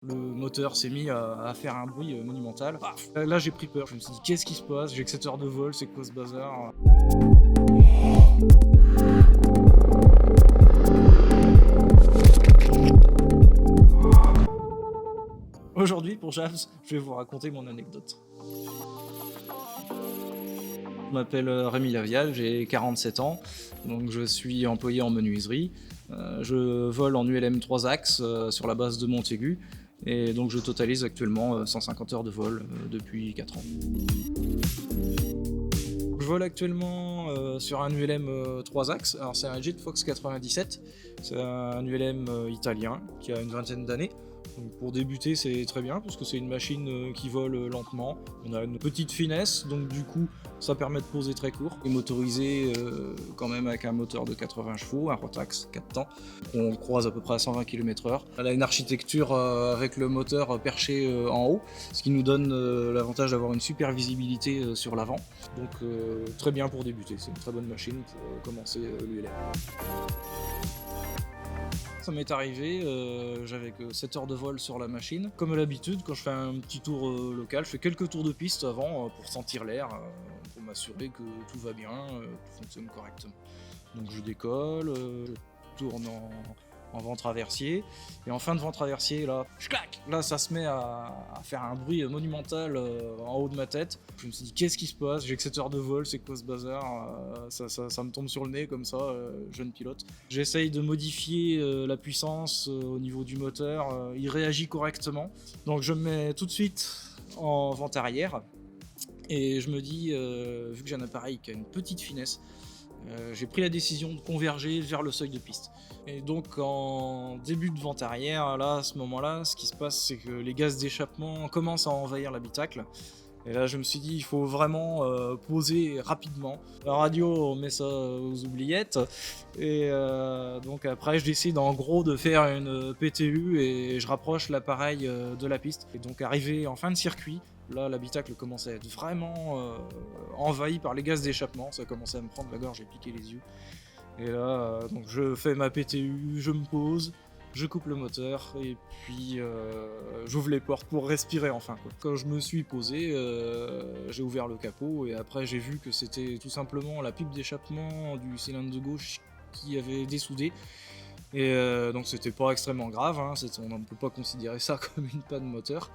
Le moteur s'est mis à faire un bruit monumental. Paf. Là j'ai pris peur, je me suis dit qu'est-ce qui se passe? J'ai que 7 heures de vol, c'est quoi ce bazar? Aujourd'hui pour Jams, je vais vous raconter mon anecdote. Je m'appelle Rémi Lavial, j'ai 47 ans, donc je suis employé en menuiserie. Je vole en ULM 3 axes sur la base de Montaigu, et donc je totalise actuellement 150 heures de vol depuis 4 ans. Je vole actuellement sur un ULM 3 axes, alors c'est un Jet Fox 97, c'est un ULM italien qui a une vingtaine d'années. Donc pour débuter c'est très bien parce que c'est une machine qui vole lentement, on a une petite finesse donc du coup ça permet de poser très court. Il est motorisé quand même avec un moteur de 80 chevaux, un Rotax 4 temps, on croise à peu près à 120 km/h. Elle a une architecture avec le moteur perché en haut, ce qui nous donne l'avantage d'avoir une super visibilité sur l'avant. Donc très bien pour débuter, c'est une très bonne machine pour commencer l'ULM. Ça m'est arrivé, j'avais que 7 heures de vol sur la machine. Comme à l'habitude, quand je fais un petit tour local, je fais quelques tours de piste avant pour sentir l'air, pour m'assurer que tout va bien, tout fonctionne correctement. Donc je décolle, je tourne en vent traversier, et en fin de vent traversier, là, je claque. Là, ça se met à faire un bruit monumental en haut de ma tête. Je me suis dit, qu'est-ce qui se passe? J'ai que 7 heures de vol, c'est quoi ce bazar? Ça me tombe sur le nez comme ça, jeune pilote. J'essaye de modifier la puissance au niveau du moteur, il réagit correctement. Donc je me mets tout de suite en vent arrière, et je me dis, vu que j'ai un appareil qui a une petite finesse, j'ai pris la décision de converger vers le seuil de piste. Et donc en début de vente arrière, là, à ce moment-là, ce qui se passe, c'est que les gaz d'échappement commencent à envahir l'habitacle. Et là, je me suis dit, il faut vraiment poser rapidement. La radio, on met ça aux oubliettes. Et donc après, je décide en gros de faire une PTU et je rapproche l'appareil de la piste. Et donc arrivé en fin de circuit, là, l'habitacle commençait à être vraiment envahi par les gaz d'échappement. Ça commençait à me prendre la gorge et piquer les yeux. Et là, donc je fais ma PTU, je me pose, je coupe le moteur et puis j'ouvre les portes pour respirer enfin, quoi. Quand je me suis posé, j'ai ouvert le capot et après j'ai vu que c'était tout simplement la pipe d'échappement du cylindre de gauche qui avait dessoudé. Et donc c'était pas extrêmement grave, hein, on ne peut pas considérer ça comme une panne moteur.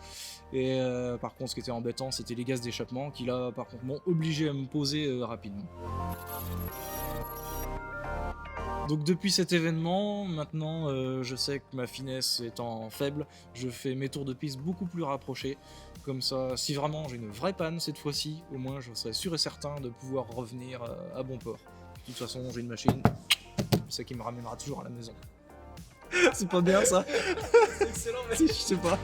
Et par contre ce qui était embêtant c'était les gaz d'échappement qui là par contre m'ont obligé à me poser rapidement. Donc depuis cet événement, maintenant je sais que ma finesse étant faible, je fais mes tours de piste beaucoup plus rapprochés. Comme ça, si vraiment j'ai une vraie panne cette fois-ci, au moins je serai sûr et certain de pouvoir revenir à bon port. De toute façon, j'ai une machine, c'est qui me ramènera toujours à la maison. C'est pas bien ça? C'est excellent, mais Je sais pas.